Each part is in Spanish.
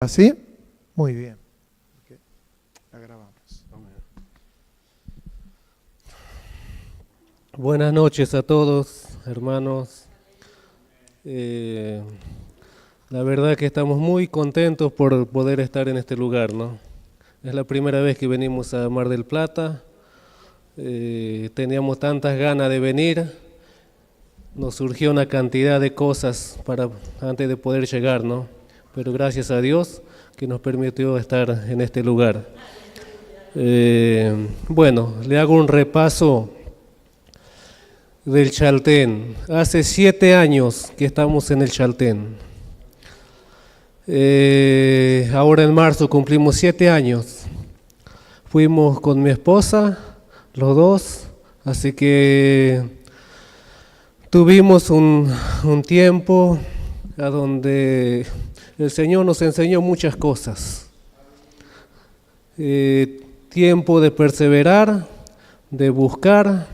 ¿Así? Muy bien. La grabamos. Buenas noches a todos, hermanos. La verdad que estamos muy contentos por poder estar en este lugar, ¿no? Es la primera vez que venimos a Mar del Plata. Teníamos tantas ganas de venir. Nos surgió una cantidad de cosas antes de poder llegar, ¿no? Pero gracias a Dios que nos permitió estar en este lugar. Bueno, le hago un repaso del Chaltén. Hace 7 años que estamos en el Chaltén. Ahora en marzo cumplimos 7 años. Fuimos con mi esposa, los dos, así que tuvimos un tiempo a donde el Señor nos enseñó muchas cosas. Tiempo de perseverar, de buscar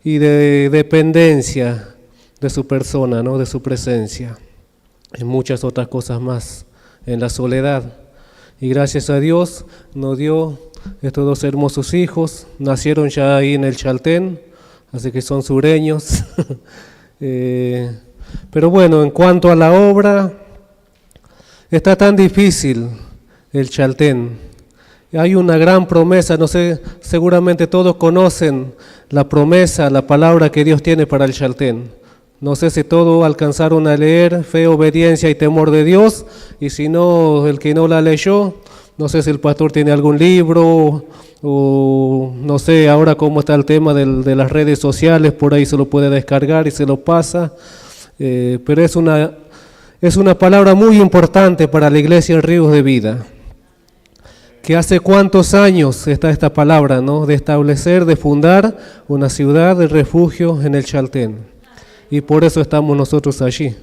y de dependencia de su persona, ¿no? De su presencia, y muchas otras cosas más en la soledad. Y gracias a Dios nos dio estos 2 hermosos hijos, nacieron ya ahí en el Chaltén, así que son sureños. Pero bueno, en cuanto a la obra, está tan difícil el Chaltén. Hay una gran promesa, no sé, seguramente todos conocen la promesa, la palabra que Dios tiene para el Chaltén. No sé si todos alcanzaron a leer fe, obediencia y temor de Dios, y si no, el que no la leyó, no sé si el pastor tiene algún libro, o no sé ahora cómo está el tema de las redes sociales, por ahí se lo puede descargar y se lo pasa, pero es una palabra muy importante para la iglesia en Ríos de Vida. Que hace cuántos años está esta palabra, ¿no? De establecer, de fundar una ciudad de refugio en el Chaltén. Y por eso estamos nosotros allí,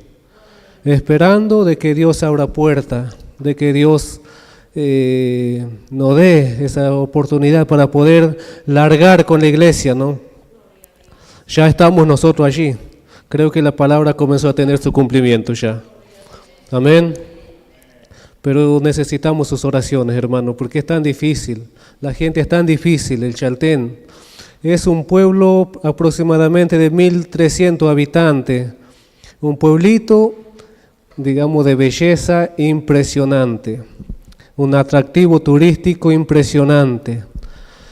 esperando de que Dios abra puerta, de que Dios nos dé esa oportunidad para poder largar con la iglesia, ¿no? Ya estamos nosotros allí. Creo que la palabra comenzó a tener su cumplimiento ya. Amén. Pero necesitamos sus oraciones, hermano, porque es tan difícil. La gente es tan difícil. El Chaltén es un pueblo aproximadamente de 1.300 habitantes. Un pueblito, digamos, de belleza impresionante. Un atractivo turístico impresionante.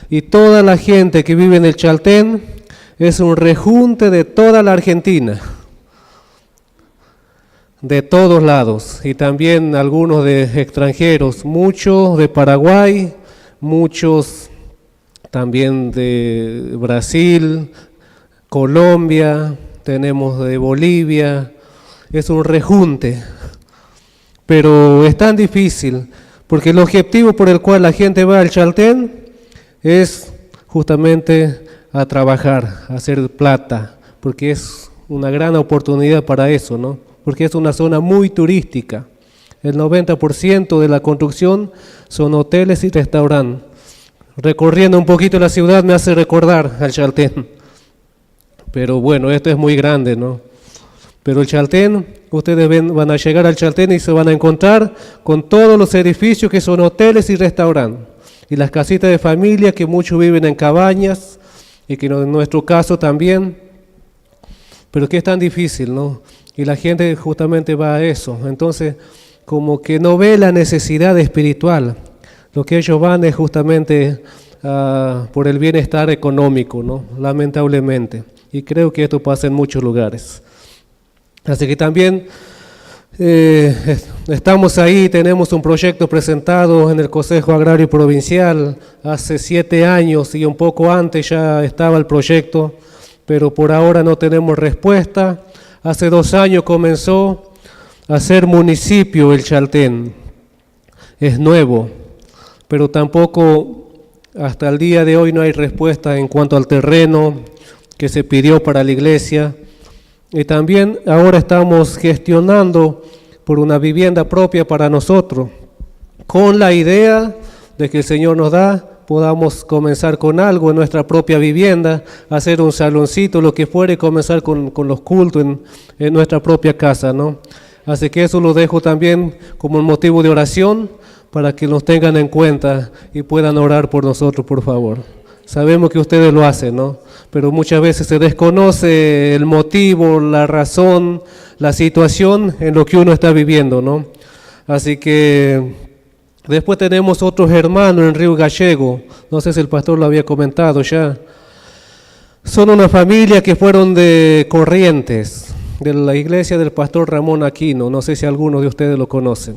Y toda la gente que vive en el Chaltén es un rejunte de toda la Argentina. De todos lados, y también algunos de extranjeros, muchos de Paraguay, muchos también de Brasil, Colombia, tenemos de Bolivia, es un rejunte, pero es tan difícil, porque el objetivo por el cual la gente va al Chaltén es justamente a trabajar, a hacer plata, porque es una gran oportunidad para eso, ¿no? Porque es una zona muy turística. El 90% de la construcción son hoteles y restaurantes. Recorriendo un poquito la ciudad me hace recordar al Chaltén. Pero bueno, esto es muy grande, ¿no? Pero el Chaltén, ustedes van a llegar al Chaltén y se van a encontrar con todos los edificios que son hoteles y restaurantes. Y las casitas de familia, que muchos viven en cabañas, y que en nuestro caso también. Pero que es tan difícil, ¿no? Y la gente justamente va a eso. Entonces, como que no ve la necesidad espiritual. Lo que ellos van es justamente por el bienestar económico, ¿no? Lamentablemente. Y creo que esto pasa en muchos lugares. Así que también estamos ahí, tenemos un proyecto presentado en el Consejo Agrario Provincial. Hace 7 años y un poco antes ya estaba el proyecto, pero por ahora no tenemos respuesta. Hace 2 años comenzó a ser municipio el Chaltén. Es nuevo, pero tampoco hasta el día de hoy no hay respuesta en cuanto al terreno que se pidió para la iglesia. Y también ahora estamos gestionando por una vivienda propia para nosotros, con la idea de que el Señor nos da, podamos comenzar con algo en nuestra propia vivienda, hacer un saloncito, lo que fuere, comenzar con los cultos en nuestra propia casa, ¿no? Así que eso lo dejo también como un motivo de oración para que nos tengan en cuenta y puedan orar por nosotros, por favor. Sabemos que ustedes lo hacen, ¿no? Pero muchas veces se desconoce el motivo, la razón, la situación en lo que uno está viviendo, ¿no? Así que después tenemos otros hermanos en Río Gallego, no sé si el pastor lo había comentado ya. Son una familia que fueron de Corrientes, de la iglesia del pastor Ramón Aquino, no sé si algunos de ustedes lo conocen,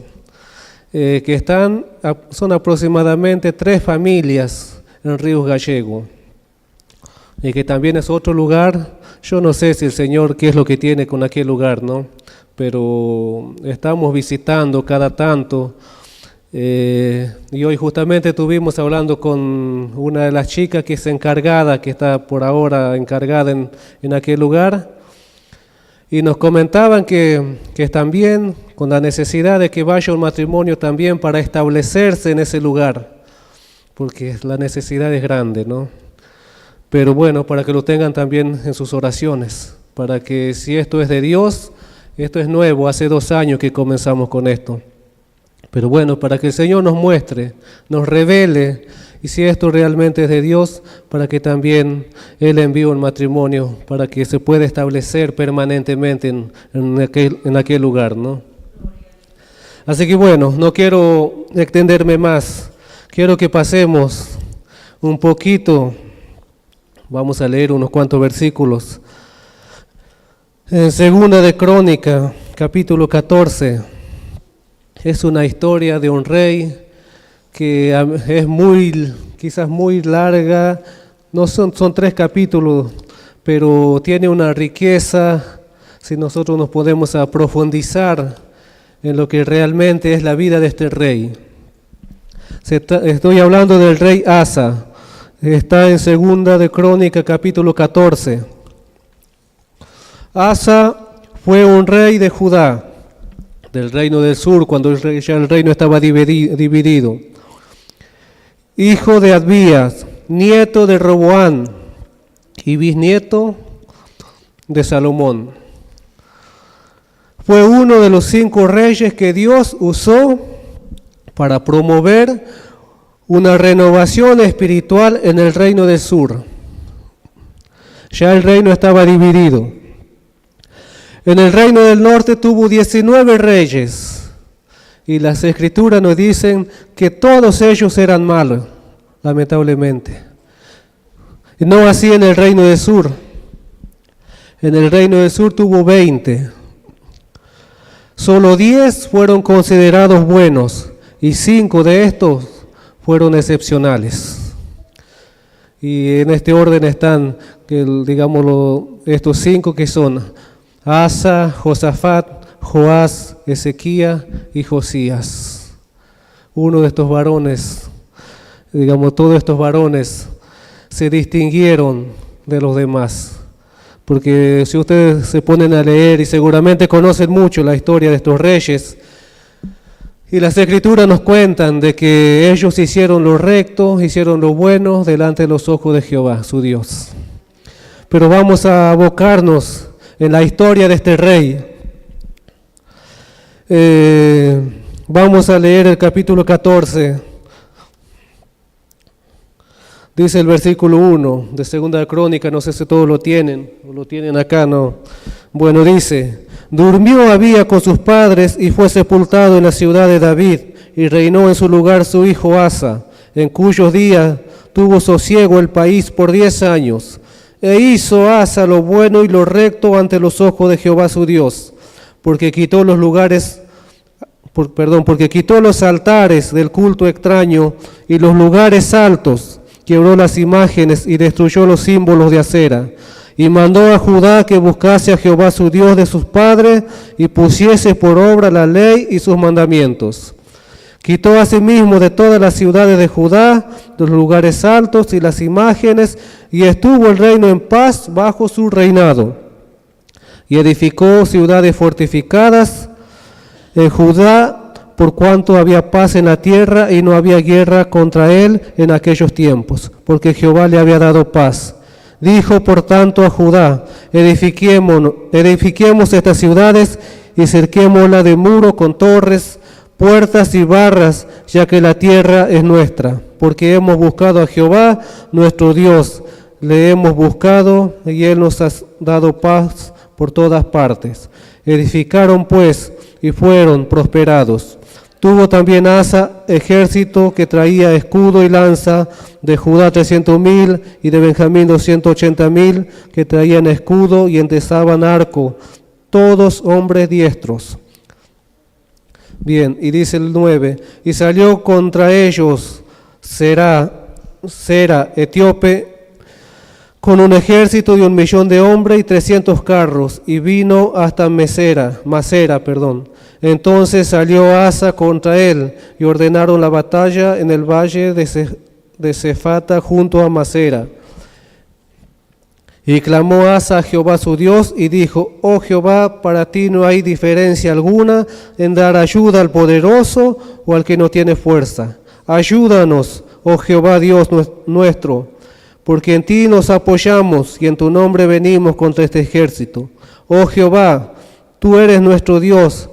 son aproximadamente 3 familias en Río Gallego, y que también es otro lugar. Yo no sé si el Señor qué es lo que tiene con aquel lugar, ¿no? Pero estamos visitando cada tanto, y hoy justamente estuvimos hablando con una de las chicas que es encargada, que está por ahora encargada en aquel lugar, y nos comentaban que también con la necesidad de que vaya un matrimonio también para establecerse en ese lugar, porque la necesidad es grande, ¿no? Pero bueno, para que lo tengan también en sus oraciones, para que si esto es de Dios, esto es nuevo, hace 2 años que comenzamos con esto. Pero bueno, para que el Señor nos muestre, nos revele, y si esto realmente es de Dios, para que también Él envíe un matrimonio, para que se pueda establecer permanentemente en aquel lugar, ¿no? Así que bueno, no quiero extenderme más. Quiero que pasemos un poquito, vamos a leer unos cuantos versículos. En Segunda de Crónica, capítulo 14, es una historia de un rey que es quizás muy larga, no son 3 capítulos, pero tiene una riqueza, si nosotros nos podemos profundizar en lo que realmente es la vida de este rey. Estoy hablando del rey Asa, está en Segunda de Crónica, capítulo 14. Asa fue un rey de Judá, del reino del sur, cuando ya el reino estaba dividido. Hijo de Abías, nieto de Roboán y bisnieto de Salomón. Fue uno de los 5 reyes que Dios usó para promover una renovación espiritual en el reino del sur. Ya el reino estaba dividido. En el reino del norte tuvo 19 reyes, y las escrituras nos dicen que todos ellos eran malos, lamentablemente. Y no así en el reino del sur. En el reino del sur tuvo 20. Solo 10 fueron considerados buenos, y 5 de estos fueron excepcionales. Y en este orden están, estos 5 que son Asa, Josafat, Joás, Ezequías y Josías. Uno de estos varones, todos estos varones se distinguieron de los demás. Porque si ustedes se ponen a leer, y seguramente conocen mucho la historia de estos reyes, y las escrituras nos cuentan de que ellos hicieron lo recto, hicieron lo bueno delante de los ojos de Jehová, su Dios. Pero vamos a abocarnos en la historia de este rey. Vamos a leer el capítulo 14. Dice el versículo 1 de Segunda de Crónica, no sé si todos lo tienen, o lo tienen acá, ¿no? Bueno, dice: durmió Abía con sus padres y fue sepultado en la ciudad de David, y reinó en su lugar su hijo Asa, en cuyos días tuvo sosiego el país por 10 años. E hizo Asa lo bueno y lo recto ante los ojos de Jehová su Dios, porque quitó los altares del culto extraño y los lugares altos, quebró las imágenes y destruyó los símbolos de acera, y mandó a Judá que buscase a Jehová su Dios de sus padres y pusiese por obra la ley y sus mandamientos. Quitó asimismo de todas las ciudades de Judá los lugares altos y las imágenes, y estuvo el reino en paz bajo su reinado. Y edificó ciudades fortificadas en Judá, por cuanto había paz en la tierra y no había guerra contra él en aquellos tiempos, porque Jehová le había dado paz. Dijo por tanto a Judá: edifiquemos estas ciudades y cerquémosla de muro con torres, puertas y barras, ya que la tierra es nuestra, porque hemos buscado a Jehová, nuestro Dios, le hemos buscado y Él nos ha dado paz por todas partes. Edificaron pues y fueron prosperados. Tuvo también Asa ejército que traía escudo y lanza, de Judá 300,000 y de Benjamín 280,000 que traían escudo y entesaban arco, todos hombres diestros. Bien, y dice el 9, y salió contra ellos Sera etíope, con un ejército de 1,000,000 de hombres y 300 carros, y vino hasta Masera. Entonces salió Asa contra él, y ordenaron la batalla en el valle de Cefata junto a Masera. Y clamó Asa a Jehová su Dios, y dijo: Oh Jehová, para ti no hay diferencia alguna en dar ayuda al poderoso o al que no tiene fuerza. Ayúdanos, oh Jehová Dios nuestro, porque en ti nos apoyamos y en tu nombre venimos contra este ejército. Oh Jehová, tú eres nuestro Dios,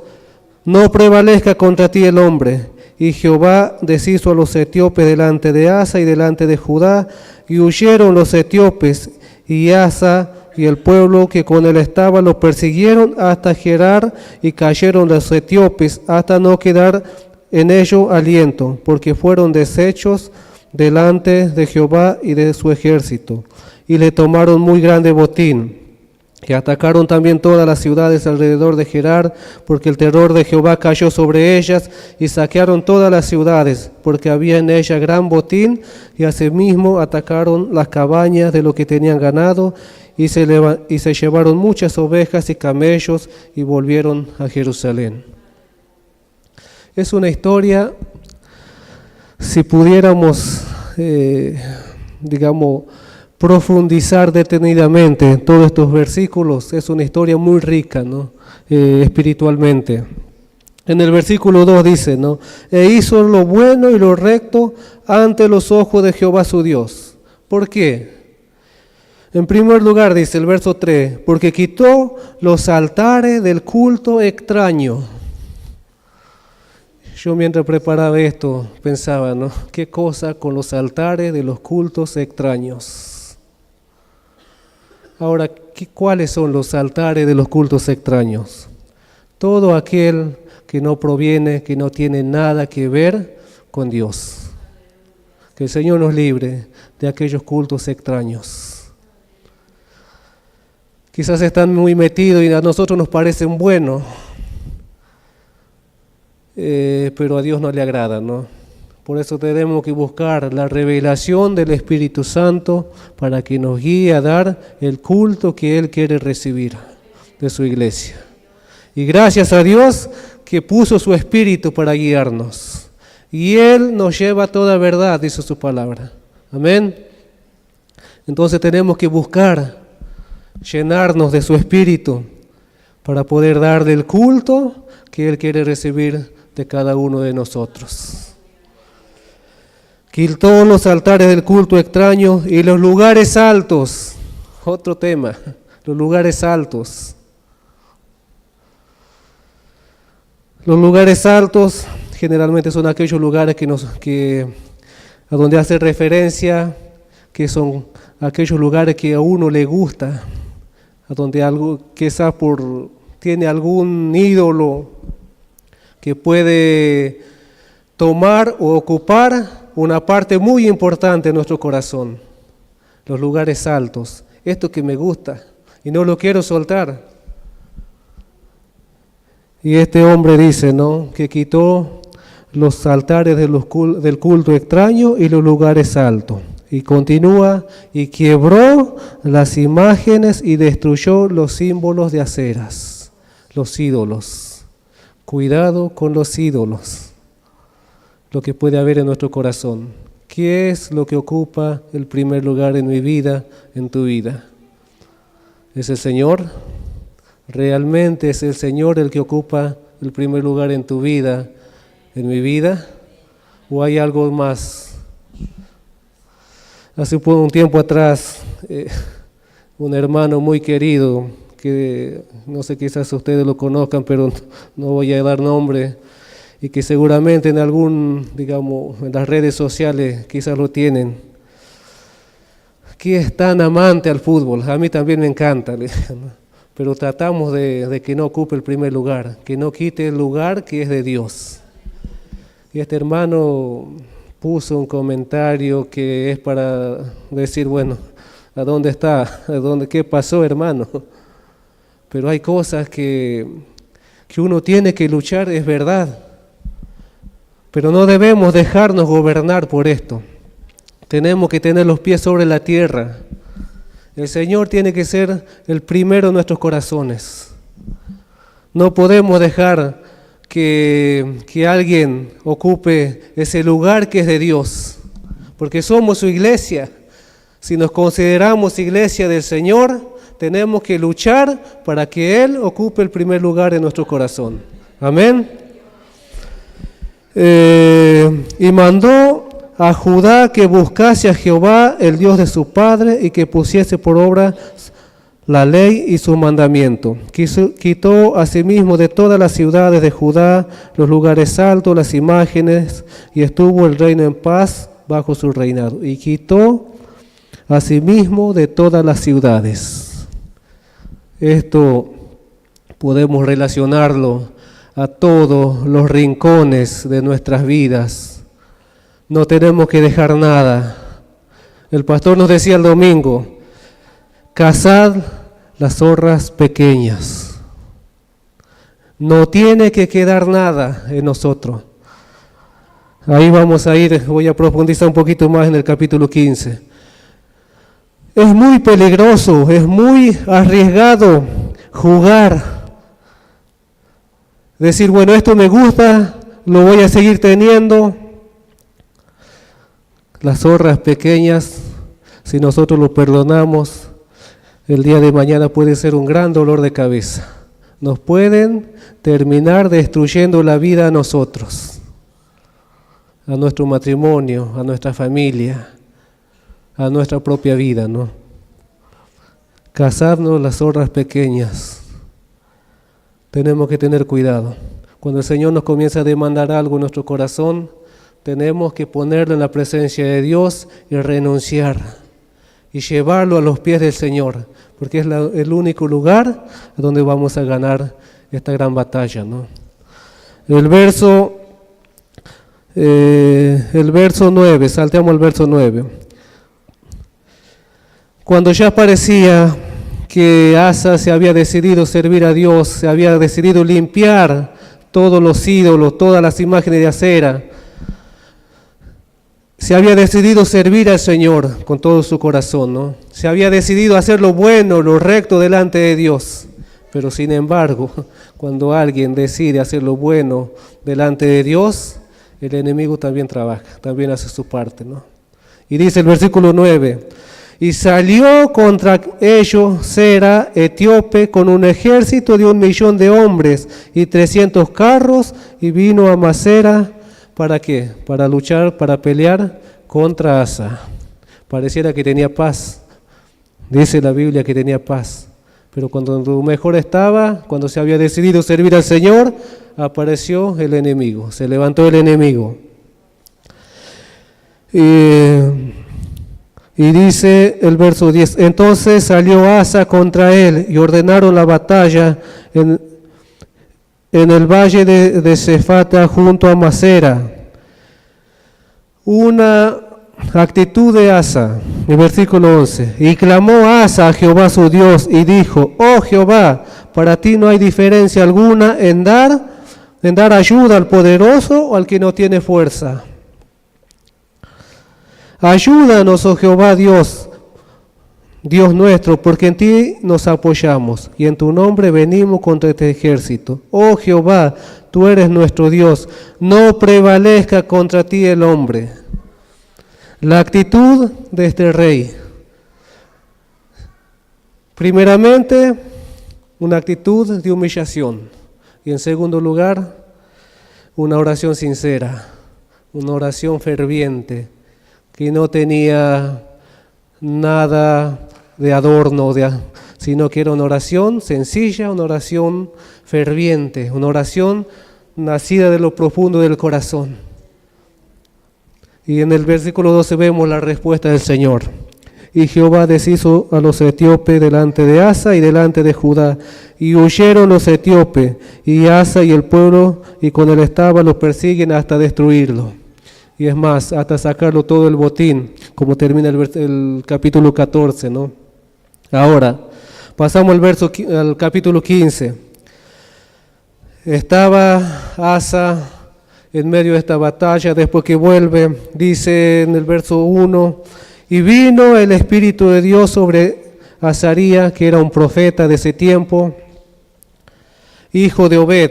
no prevalezca contra ti el hombre. Y Jehová deshizo a los etíopes delante de Asa y delante de Judá, y huyeron los etíopes, y Asa y el pueblo que con él estaba lo persiguieron hasta Gerar, y cayeron los etíopes hasta no quedar en ello aliento, porque fueron deshechos delante de Jehová y de su ejército, y le tomaron muy grande botín, y atacaron también todas las ciudades alrededor de Gerar, porque el terror de Jehová cayó sobre ellas, y saquearon todas las ciudades, porque había en ellas gran botín, y asimismo atacaron las cabañas de lo que tenían ganado, y se llevaron muchas ovejas y camellos, y volvieron a Jerusalén. Es una historia, si pudiéramos, profundizar detenidamente en todos estos versículos, es una historia muy rica, ¿no? Espiritualmente. En el versículo 2 dice, ¿no? E hizo lo bueno y lo recto ante los ojos de Jehová su Dios. ¿Por qué? En primer lugar dice el verso 3, porque quitó los altares del culto extraño. Yo mientras preparaba esto pensaba, ¿no? ¿Qué cosa con los altares de los cultos extraños? Ahora, ¿cuáles son los altares de los cultos extraños? Todo aquel que no proviene, que no tiene nada que ver con Dios. Que el Señor nos libre de aquellos cultos extraños. Quizás están muy metidos y a nosotros nos parecen buenos. Pero a Dios no le agrada, ¿no? Por eso tenemos que buscar la revelación del Espíritu Santo para que nos guíe a dar el culto que Él quiere recibir de su iglesia. Y gracias a Dios que puso su Espíritu para guiarnos. Y Él nos lleva a toda verdad, dice su palabra. Amén. Entonces tenemos que buscar llenarnos de su Espíritu para poder darle el culto que Él quiere recibir de cada uno de nosotros. Quitó los altares del culto extraño y los lugares altos. Otro tema, los lugares altos. Los lugares altos generalmente son aquellos lugares a donde hace referencia, que son aquellos lugares que a uno le gusta, a donde algo quizás tiene algún ídolo que puede tomar o ocupar una parte muy importante de nuestro corazón. Los lugares altos, esto que me gusta y no lo quiero soltar. Y este hombre dice, ¿no?, que quitó los altares del culto extraño y los lugares altos. Y continúa, y quebró las imágenes y destruyó los símbolos de aceras, los ídolos. Cuidado con los ídolos, lo que puede haber en nuestro corazón. ¿Qué es lo que ocupa el primer lugar en mi vida, en tu vida? ¿Es el Señor? ¿Realmente es el Señor el que ocupa el primer lugar en tu vida, en mi vida? ¿O hay algo más? Hace un tiempo atrás, un hermano muy querido que no sé, quizás ustedes lo conozcan, pero no voy a dar nombre, y que seguramente en en las redes sociales quizás lo tienen, que es tan amante al fútbol. A mí también me encanta, pero tratamos de que no ocupe el primer lugar, que no quite el lugar que es de Dios. Y este hermano puso un comentario que es para decir, bueno, ¿a dónde está? ¿Qué pasó, hermano? Pero hay cosas que uno tiene que luchar, es verdad. Pero no debemos dejarnos gobernar por esto. Tenemos que tener los pies sobre la tierra. El Señor tiene que ser el primero en nuestros corazones. No podemos dejar que alguien ocupe ese lugar que es de Dios, porque somos su iglesia. Si nos consideramos iglesia del Señor, tenemos que luchar para que Él ocupe el primer lugar en nuestro corazón. Amén. Y mandó a Judá que buscase a Jehová, el Dios de su padre, y que pusiese por obra la ley y su mandamiento. Quitó asimismo de todas las ciudades de Judá los lugares altos, las imágenes, y estuvo el reino en paz bajo su reinado. Y quitó asimismo de todas las ciudades. Esto podemos relacionarlo a todos los rincones de nuestras vidas. No tenemos que dejar nada. El pastor nos decía el domingo, cazad las zorras pequeñas. No tiene que quedar nada en nosotros. Ahí vamos a ir, voy a profundizar un poquito más en el capítulo 15. Es muy peligroso, es muy arriesgado jugar. Decir, bueno, esto me gusta, lo voy a seguir teniendo. Las zorras pequeñas, si nosotros lo perdonamos, el día de mañana puede ser un gran dolor de cabeza. Nos pueden terminar destruyendo la vida a nosotros, a nuestro matrimonio, a nuestra familia, a nuestra propia vida, ¿no? Cazarnos las zorras pequeñas. Tenemos que tener cuidado. Cuando el Señor nos comienza a demandar algo en nuestro corazón, tenemos que ponerlo en la presencia de Dios y renunciar y llevarlo a los pies del Señor, porque es el único lugar donde vamos a ganar esta gran batalla, ¿no? El verso 9, salteamos el verso 9. Cuando ya parecía que Asa se había decidido servir a Dios, se había decidido limpiar todos los ídolos, todas las imágenes de acera, se había decidido servir al Señor con todo su corazón, ¿no? Se había decidido hacer lo bueno, lo recto delante de Dios. Pero sin embargo, cuando alguien decide hacer lo bueno delante de Dios, el enemigo también trabaja, también hace su parte, ¿no? Y dice el versículo 9, y salió contra ellos Sera, etíope, con un ejército de 1,000,000 de hombres y 300 carros, y vino a Masera. ¿Para qué? Para luchar, para pelear contra Asa. Pareciera que tenía paz. Dice la Biblia que tenía paz. Pero cuando mejor estaba, cuando se había decidido servir al Señor, apareció el enemigo, se levantó el enemigo. Y dice el verso 10, entonces salió Asa contra él y ordenaron la batalla en el valle de Cefata junto a Masera. Una actitud de Asa, el versículo 11, y clamó Asa a Jehová su Dios y dijo, oh Jehová, para ti no hay diferencia alguna en dar ayuda al poderoso o al que no tiene fuerza. Ayúdanos, oh Jehová Dios, Dios nuestro, porque en ti nos apoyamos y en tu nombre venimos contra este ejército. Oh Jehová, tú eres nuestro Dios, no prevalezca contra ti el hombre. La actitud de este rey. Primeramente, una actitud de humillación. Y en segundo lugar, una oración sincera, una oración ferviente, que no tenía nada de adorno, sino que era una oración sencilla, una oración ferviente, una oración nacida de lo profundo del corazón. Y en el versículo 12 vemos la respuesta del Señor. Y Jehová deshizo a los etíopes delante de Asa y delante de Judá, y huyeron los etíopes, y Asa y el pueblo, y con él estaba, los persiguen hasta destruirlo. Y es más, hasta sacarlo todo el botín, como termina el capítulo 14, ¿no? Ahora, pasamos al capítulo 15. Estaba Asa en medio de esta batalla, después que vuelve, dice en el verso 1, y vino el Espíritu de Dios sobre Azarías, que era un profeta de ese tiempo, hijo de Obed,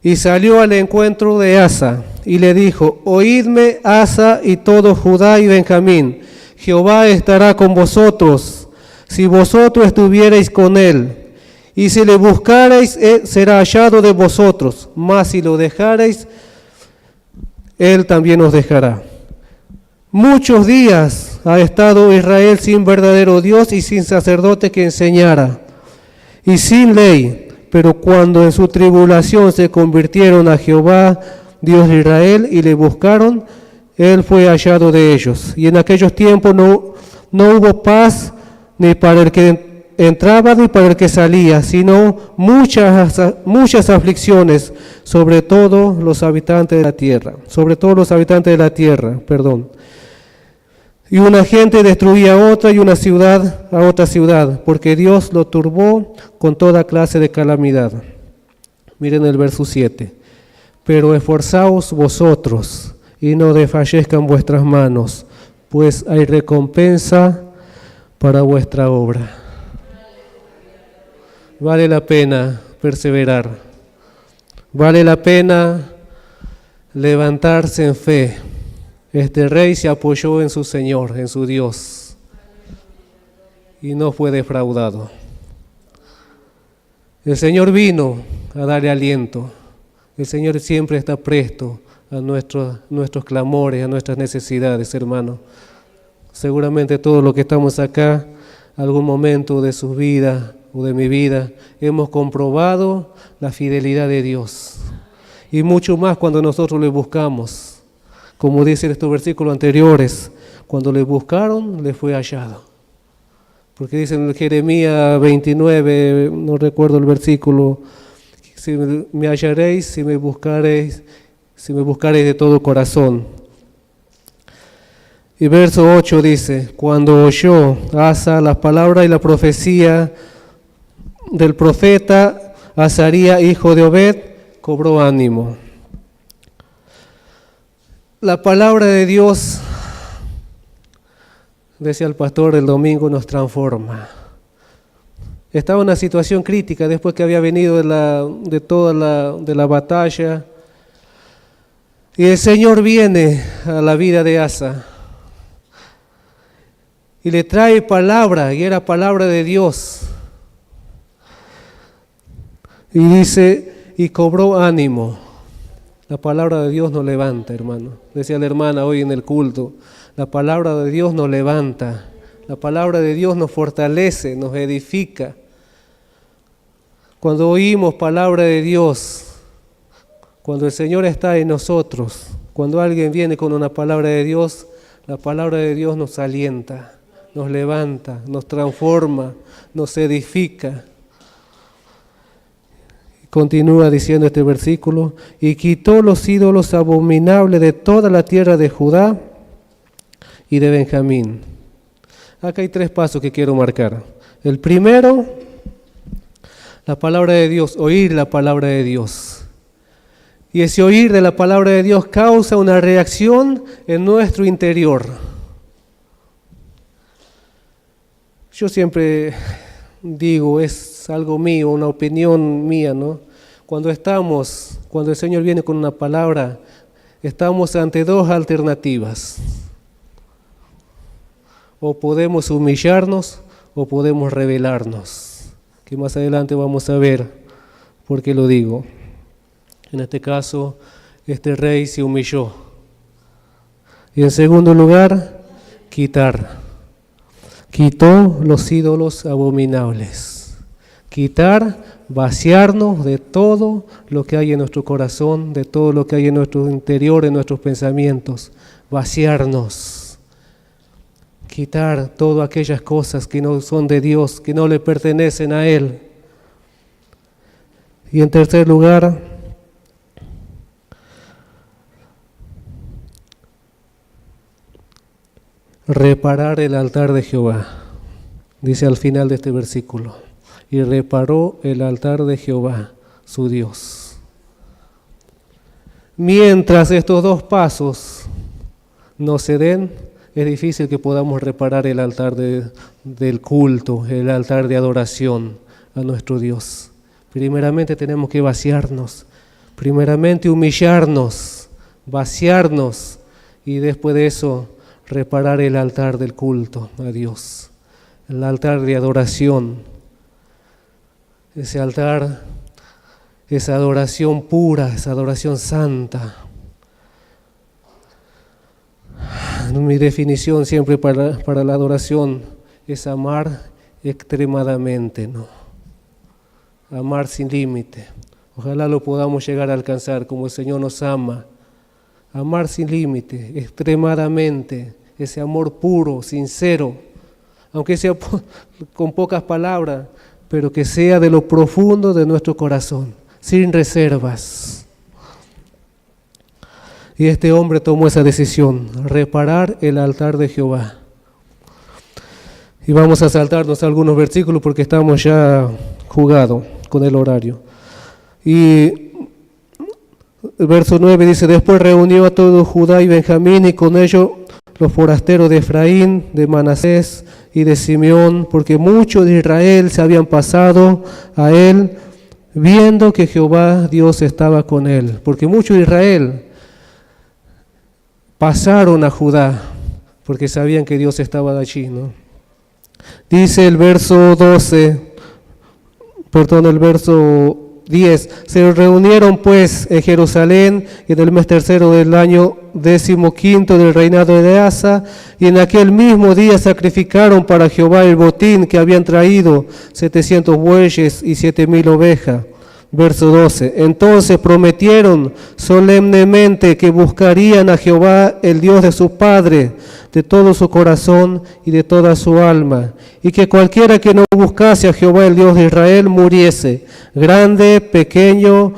y salió al encuentro de Asa, y le dijo, oídme Asa y todo Judá y Benjamín, Jehová estará con vosotros, si vosotros estuviereis con él, y si le buscareis, será hallado de vosotros, mas si lo dejareis, él también os dejará. Muchos días ha estado Israel sin verdadero Dios y sin sacerdote que enseñara, y sin ley, pero cuando en su tribulación se convirtieron a Jehová, Dios de Israel, y le buscaron, él fue hallado de ellos. Y en aquellos tiempos no hubo paz ni para el que entraba ni para el que salía, sino muchas aflicciones sobre todos los habitantes de la tierra, Y una gente destruía a otra y una ciudad a otra ciudad, porque Dios lo turbó con toda clase de calamidad. Miren el verso 7. Pero esforzaos vosotros y no desfallezcan vuestras manos, pues hay recompensa para vuestra obra. Vale la pena perseverar. Vale la pena levantarse en fe. Este rey se apoyó en su Señor, en su Dios, y no fue defraudado. El Señor vino a darle aliento. El Señor siempre está presto a nuestros clamores, a nuestras necesidades, hermano. Seguramente todos los que estamos acá, algún momento de su vida o de mi vida, hemos comprobado la fidelidad de Dios. Y mucho más cuando nosotros le buscamos. Como dice en estos versículos anteriores, cuando le buscaron, le fue hallado. Porque dice en Jeremías 29, no recuerdo el versículo, si me hallaréis, si me buscaréis de todo corazón. Y verso 8 dice, cuando oyó Asa las palabras y la profecía del profeta Azarías, hijo de Obed, cobró ánimo. La palabra de Dios, decía el pastor el domingo, nos transforma. Estaba en una situación crítica después que había venido de la batalla. Y el Señor viene a la vida de Asa y le trae palabra, y era palabra de Dios. Y dice, y cobró ánimo. La palabra de Dios nos levanta, hermano. Decía la hermana hoy en el culto, la palabra de Dios nos levanta, la palabra de Dios nos fortalece, nos edifica. Cuando oímos palabra de Dios, cuando el Señor está en nosotros, cuando alguien viene con una palabra de Dios, la palabra de Dios nos alienta, nos levanta, nos transforma, nos edifica. Continúa diciendo este versículo, y quitó los ídolos abominables de toda la tierra de Judá y de Benjamín. Acá hay 3 pasos que quiero marcar. El primero, la palabra de Dios, oír la palabra de Dios. Y ese oír de la palabra de Dios causa una reacción en nuestro interior. Yo siempre digo, es algo mío, una opinión mía, ¿no? Cuando el Señor viene con una palabra, estamos ante 2 alternativas. O podemos humillarnos o podemos rebelarnos, que más adelante vamos a ver por qué lo digo. En este caso, este rey se humilló. Y en segundo lugar, quitar quitó los ídolos abominables. Quitar, vaciarnos de todo lo que hay en nuestro corazón, de todo lo que hay en nuestro interior, en nuestros pensamientos. Vaciarnos. Quitar todas aquellas cosas que no son de Dios, que no le pertenecen a Él. Y en tercer lugar, reparar el altar de Jehová. Dice al final de este versículo: y reparó el altar de Jehová, su Dios. Mientras estos dos pasos no se den, es difícil que podamos reparar el altar del culto, el altar de adoración a nuestro Dios. Primeramente tenemos que vaciarnos, primeramente humillarnos, vaciarnos, y después de eso reparar el altar del culto a Dios, el altar de adoración. Ese altar, esa adoración pura, esa adoración santa. Mi definición siempre para la adoración es amar extremadamente, ¿no? Amar sin límite. Ojalá lo podamos llegar a alcanzar como el Señor nos ama. Amar sin límite, extremadamente, ese amor puro, sincero, aunque sea con pocas palabras, pero que sea de lo profundo de nuestro corazón, sin reservas. Y este hombre tomó esa decisión, reparar el altar de Jehová. Y vamos a saltarnos algunos versículos porque estamos ya jugados con el horario. Y el verso 9 dice: después reunió a todo Judá y Benjamín, y con ellos los forasteros de Efraín, de Manasés y de Simeón, porque muchos de Israel se habían pasado a él, viendo que Jehová Dios estaba con él. Porque muchos de Israel pasaron a Judá, porque sabían que Dios estaba allí, ¿no? Dice el verso 10, se reunieron pues en Jerusalén en el mes tercero del año 15 del reinado de Asa, y en aquel mismo día sacrificaron para Jehová el botín que habían traído, 700 bueyes y 7,000 ovejas. Verso 12, entonces prometieron solemnemente que buscarían a Jehová, el Dios de su padre, de todo su corazón y de toda su alma, y que cualquiera que no buscase a Jehová, el Dios de Israel, muriese, grande o pequeño,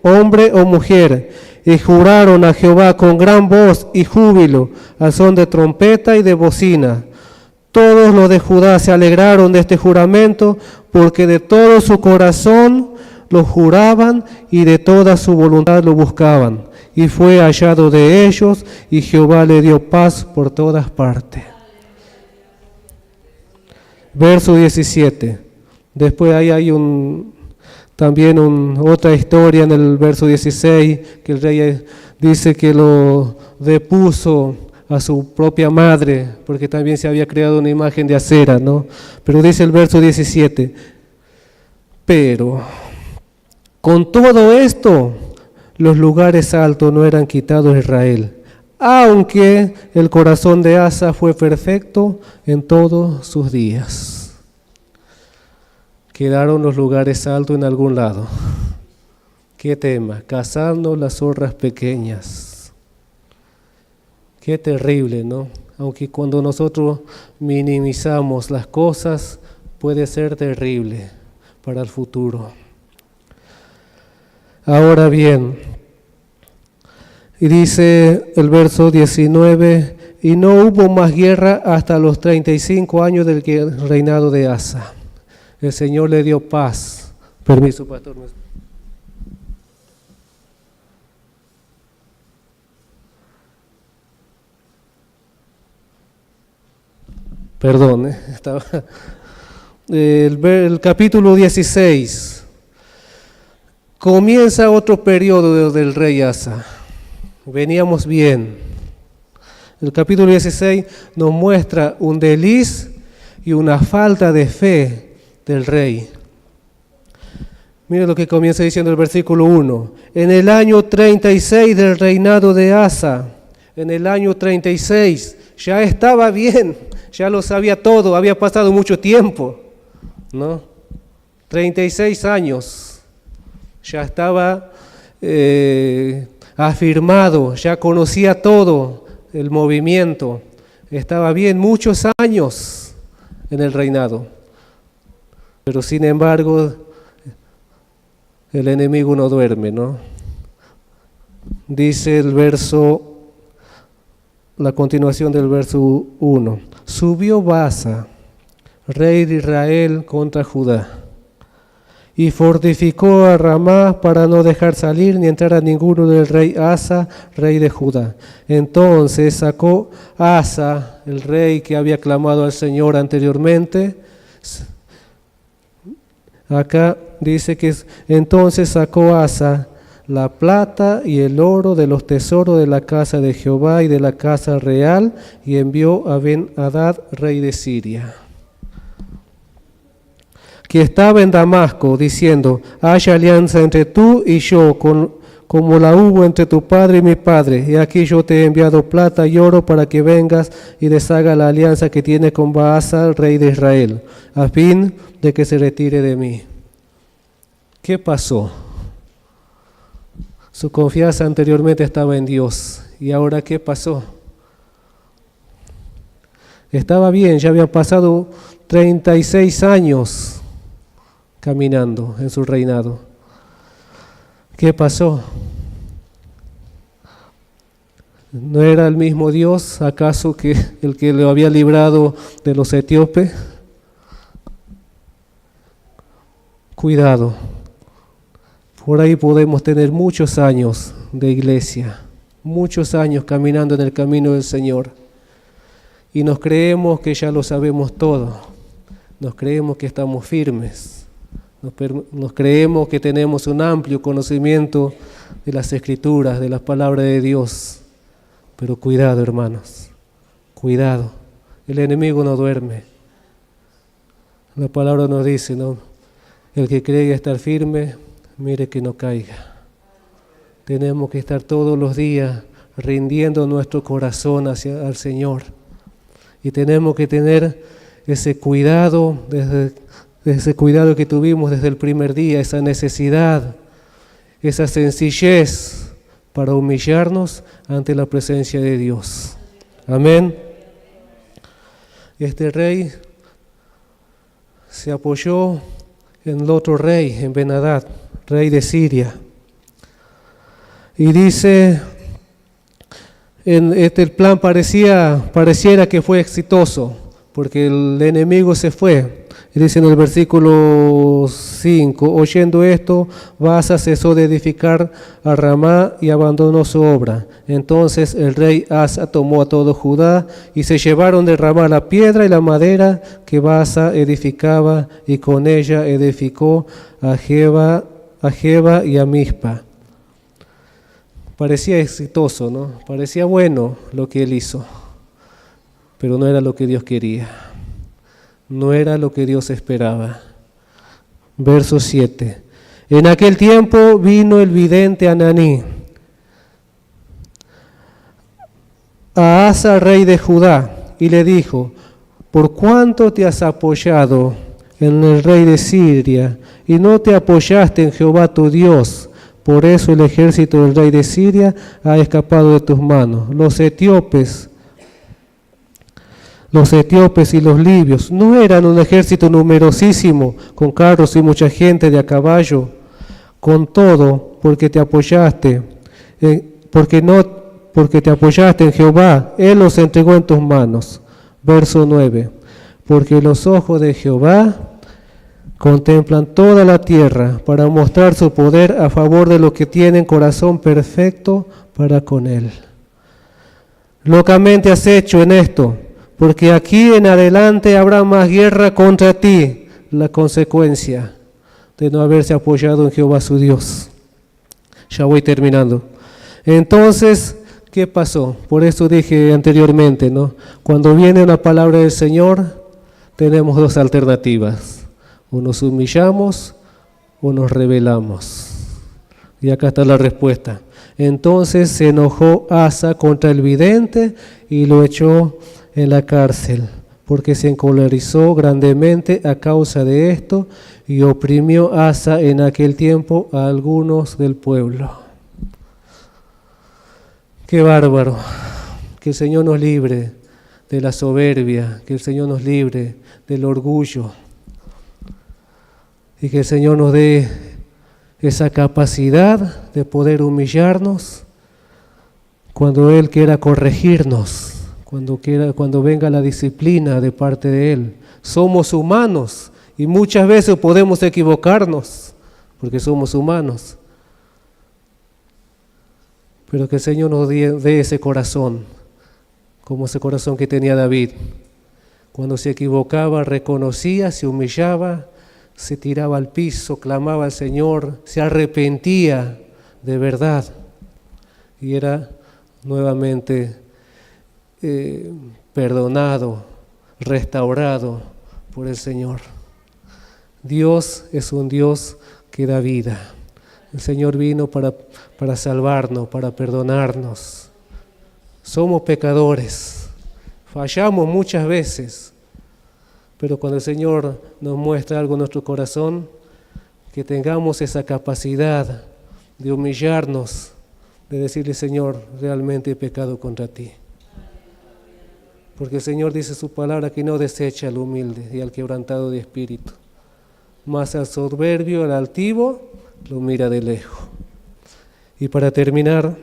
hombre o mujer. Y juraron a Jehová con gran voz y júbilo, al son de trompeta y de bocina. Todos los de Judá se alegraron de este juramento, porque de todo su corazón lo juraban y de toda su voluntad lo buscaban. Y fue hallado de ellos, y Jehová le dio paz por todas partes. Verso 17. Después ahí hay también otra historia en el verso 16, que el rey dice que lo depuso a su propia madre, porque también se había creado una imagen de acera, ¿no? Pero dice el verso 17, pero con todo esto, los lugares altos no eran quitados de Israel, aunque el corazón de Asa fue perfecto en todos sus días. Quedaron los lugares altos en algún lado. ¿Qué tema? Cazando las zorras pequeñas. Qué terrible, ¿no? Aunque cuando nosotros minimizamos las cosas, puede ser terrible para el futuro. Ahora bien, y dice el verso 19, y no hubo más guerra hasta los 35 años del reinado de Asa. El Señor le dio paz. Permiso, pastor. Perdón, estaba el capítulo 16. Comienza otro periodo del rey Asa. Veníamos bien. El capítulo 16 nos muestra un desliz y una falta de fe del rey. Mira lo que comienza diciendo el versículo 1. En el año 36 del reinado de Asa, en el año 36, ya estaba bien, ya lo sabía todo, había pasado mucho tiempo, ¿no? 36 años, ya estaba afirmado, ya conocía todo el movimiento, estaba bien muchos años en el reinado. Pero sin embargo, el enemigo no duerme, ¿no? Dice el verso, la continuación del verso 1. Subió Baasa, rey de Israel, contra Judá, y fortificó a Ramá para no dejar salir ni entrar a ninguno del rey Asa, rey de Judá. Entonces sacó Asa, el rey que había clamado al Señor anteriormente. Acá dice que entonces sacó Asa la plata y el oro de los tesoros de la casa de Jehová y de la casa real, y envió a Ben-Hadad, rey de Siria, que estaba en Damasco, diciendo: haya alianza entre tú y yo, como la hubo entre tu padre y mi padre, y aquí yo te he enviado plata y oro para que vengas y deshaga la alianza que tiene con Baasa, rey de Israel, a fin de que se retire de mí. ¿Qué pasó? Su confianza anteriormente estaba en Dios, y ahora ¿qué pasó? Estaba bien, ya había pasado 36 años caminando en su reinado. ¿Qué pasó? ¿No era el mismo Dios, acaso, que el que lo había librado de los etíopes? Cuidado. Por ahí podemos tener muchos años de iglesia, muchos años caminando en el camino del Señor, y nos creemos que ya lo sabemos todo, nos creemos que estamos firmes, nos creemos que tenemos un amplio conocimiento de las Escrituras, de las palabras de Dios. Pero cuidado, hermanos, cuidado, el enemigo no duerme. La palabra nos dice, ¿no? El que cree estar firme, mire que no caiga. Tenemos que estar todos los días rindiendo nuestro corazón hacia el Señor. Y tenemos que tener ese cuidado, ese cuidado que tuvimos desde el primer día, esa necesidad, esa sencillez para humillarnos ante la presencia de Dios. Amén. Este rey se apoyó en el otro rey, en Ben-Hadad, rey de Siria. Y dice, el plan pareciera que fue exitoso, porque el enemigo se fue. Y dice en el versículo 5, oyendo esto, Baasa cesó de edificar a Ramá y abandonó su obra. Entonces el rey Asa tomó a todo Judá y se llevaron de Ramá la piedra y la madera que Baasa edificaba, y con ella edificó a Geba y a Mizpa. Parecía exitoso, ¿no? Parecía bueno lo que él hizo, pero no era lo que Dios quería. No era lo que Dios esperaba. Verso 7. En aquel tiempo vino el vidente Ananí a Asa, rey de Judá, y le dijo: ¿por cuánto te has apoyado en el rey de Siria y no te apoyaste en Jehová tu Dios? Por eso el ejército del rey de Siria ha escapado de tus manos. Los etíopes y los libios no eran un ejército numerosísimo, con carros y mucha gente de a caballo. Con todo, porque te apoyaste en Jehová, Él los entregó en tus manos. Verso 9. Porque los ojos de Jehová contemplan toda la tierra para mostrar su poder a favor de los que tienen corazón perfecto para con Él. Locamente has hecho en esto, porque aquí en adelante habrá más guerra contra ti, la consecuencia de no haberse apoyado en Jehová su Dios. Ya voy terminando. Entonces, ¿qué pasó? Por eso dije anteriormente, ¿no? Cuando viene una palabra del Señor, tenemos dos alternativas. O nos humillamos o nos rebelamos. Y acá está la respuesta. Entonces se enojó Asa contra el vidente y lo echó en la cárcel, porque se encolerizó grandemente a causa de esto y oprimió Asa en aquel tiempo a algunos del pueblo. ¡Qué bárbaro! Que el Señor nos libre de la soberbia, que el Señor nos libre del orgullo y que el Señor nos dé esa capacidad de poder humillarnos cuando Él quiera corregirnos, cuando venga la disciplina de parte de Él. Somos humanos y muchas veces podemos equivocarnos porque somos humanos, pero que el Señor nos dé ese corazón, como ese corazón que tenía David. Cuando se equivocaba, reconocía, se humillaba, se tiraba al piso, clamaba al Señor, se arrepentía de verdad y era nuevamente perdonado, restaurado por el Señor. Dios es un Dios que da vida. El Señor vino para salvarnos, para perdonarnos. Somos pecadores, fallamos muchas veces, pero cuando el Señor nos muestra algo en nuestro corazón, que tengamos esa capacidad de humillarnos, de decirle: Señor, realmente he pecado contra ti. Porque el Señor dice su palabra que no desecha al humilde y al quebrantado de espíritu, mas al soberbio, al altivo, lo mira de lejos. Y para terminar,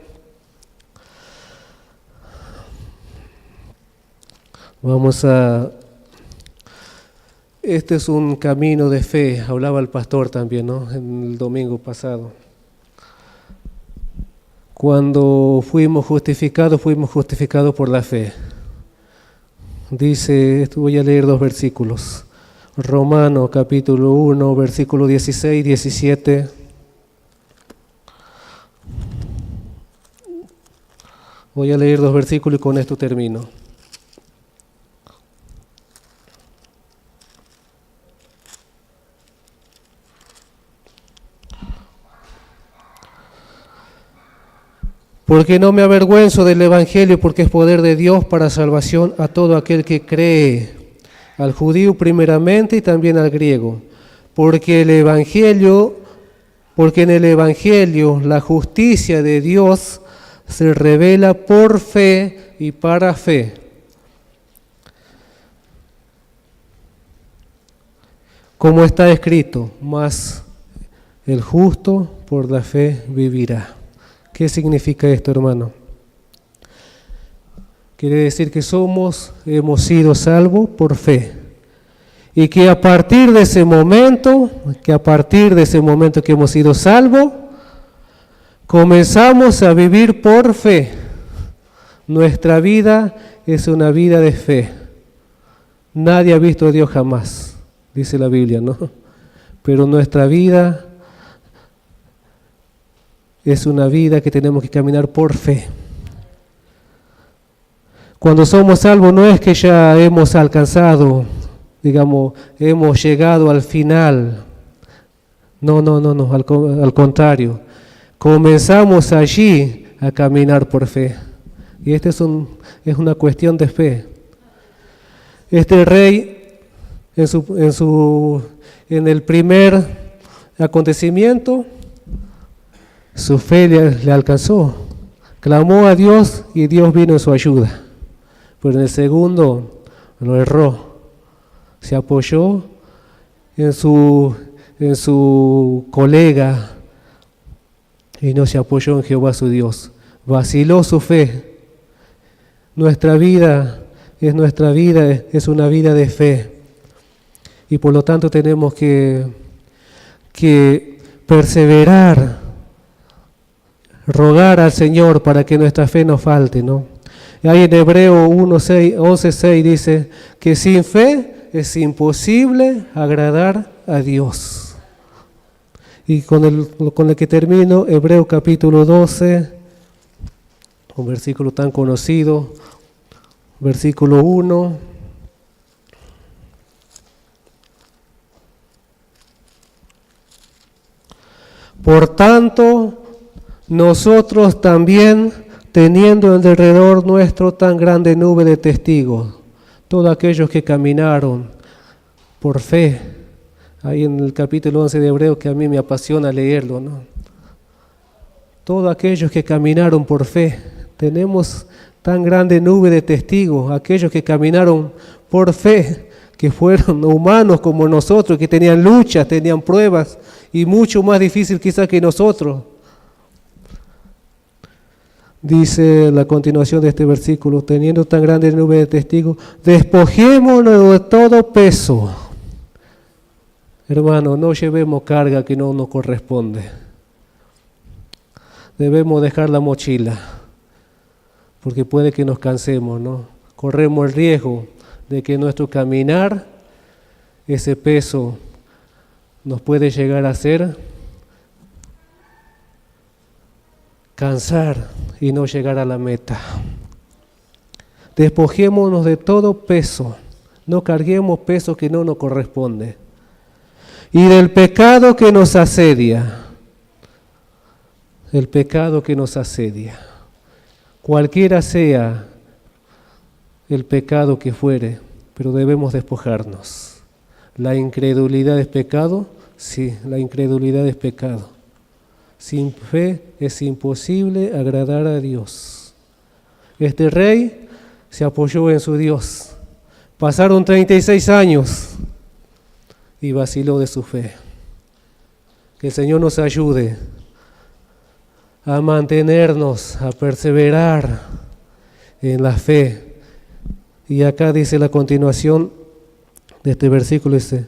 este es un camino de fe, hablaba el pastor también, ¿no?, en el domingo pasado. Cuando fuimos justificados por la fe. Dice, voy a leer 2 versículos. Romanos capítulo 1, versículo 16, 17. Voy a leer 2 versículos y con esto termino. Porque no me avergüenzo del Evangelio, porque es poder de Dios para salvación a todo aquel que cree, al judío primeramente y también al griego. Porque en el Evangelio la justicia de Dios se revela por fe y para fe. Como está escrito, mas el justo por la fe vivirá. ¿Qué significa esto, hermano? Quiere decir que hemos sido salvos por fe. Y que a partir de ese momento que hemos sido salvos, comenzamos a vivir por fe. Nuestra vida es una vida de fe. Nadie ha visto a Dios jamás, dice la Biblia, ¿no? Pero nuestra vida es una vida que tenemos que caminar por fe. Cuando somos salvos no es que ya hemos alcanzado, hemos llegado al final. No, al contrario. Comenzamos allí a caminar por fe. Y es una cuestión de fe. Este rey, en el primer acontecimiento, su fe le alcanzó, clamó a Dios y Dios vino en su ayuda. Pero en el segundo lo erró, se apoyó en su colega y no se apoyó en Jehová su Dios. Vaciló su fe. Nuestra vida es una vida de fe y por lo tanto tenemos que perseverar, rogar al Señor para que nuestra fe no falte, ¿no? Ahí en Hebreo 11:6 dice que sin fe es imposible agradar a Dios. Y con el que termino, Hebreo capítulo 12, un versículo tan conocido, versículo 1. Por tanto, nosotros también, teniendo alrededor nuestro tan grande nube de testigos, todos aquellos que caminaron por fe, ahí en el capítulo 11 de Hebreos, que a mí me apasiona leerlo, ¿no? Todos aquellos que caminaron por fe, tenemos tan grande nube de testigos, aquellos que caminaron por fe, que fueron humanos como nosotros, que tenían luchas, tenían pruebas, y mucho más difícil quizás que nosotros. Dice la continuación de este versículo, teniendo tan grande nube de testigos, despojémonos de todo peso. Hermano, no llevemos carga que no nos corresponde. Debemos dejar la mochila, porque puede que nos cansemos, ¿no? Corremos el riesgo de que nuestro caminar, ese peso, nos puede llegar a hacer cansar y no llegar a la meta. Despojémonos de todo peso, no carguemos peso que no nos corresponde. Y del pecado que nos asedia, el pecado que nos asedia, cualquiera sea el pecado que fuere, pero debemos despojarnos. ¿La incredulidad es pecado? Sí, la incredulidad es pecado. Sin fe es imposible agradar a Dios. Este rey se apoyó en su Dios. Pasaron 36 años y vaciló de su fe. Que el Señor nos ayude a mantenernos, a perseverar en la fe. Y acá dice la continuación de este versículo, dice,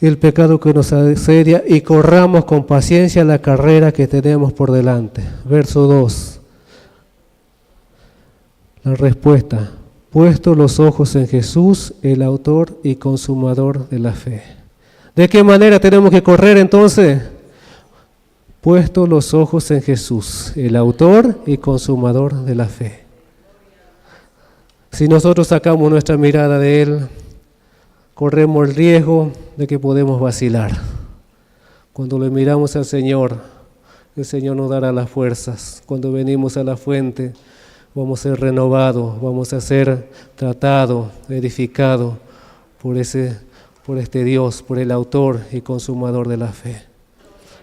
el pecado que nos asedia y corramos con paciencia la carrera que tenemos por delante. Verso 2. La respuesta, puesto los ojos en Jesús, el autor y consumador de la fe. ¿De qué manera tenemos que correr entonces? Puesto los ojos en Jesús, el autor y consumador de la fe. Si nosotros sacamos nuestra mirada de Él, corremos el riesgo de que podemos vacilar. Cuando le miramos al Señor, el Señor nos dará las fuerzas. Cuando venimos a la fuente, vamos a ser renovados, vamos a ser tratados, edificados por este Dios, por el autor y consumador de la fe.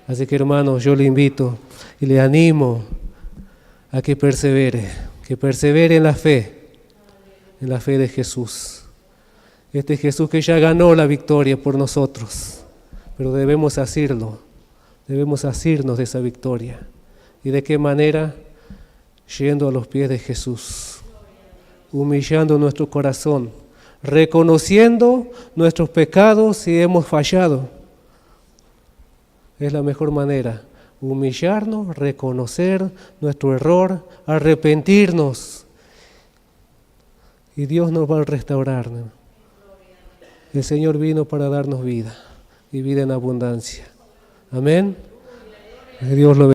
Así que, hermanos, yo le invito y le animo a que persevere en la fe de Jesús. Este Jesús que ya ganó la victoria por nosotros, pero debemos asirnos de esa victoria. ¿Y de qué manera? Yendo a los pies de Jesús, humillando nuestro corazón, reconociendo nuestros pecados si hemos fallado. Es la mejor manera, humillarnos, reconocer nuestro error, arrepentirnos, y Dios nos va a restaurar, ¿no? El Señor vino para darnos vida, y vida en abundancia. Amén. Dios lo bendiga.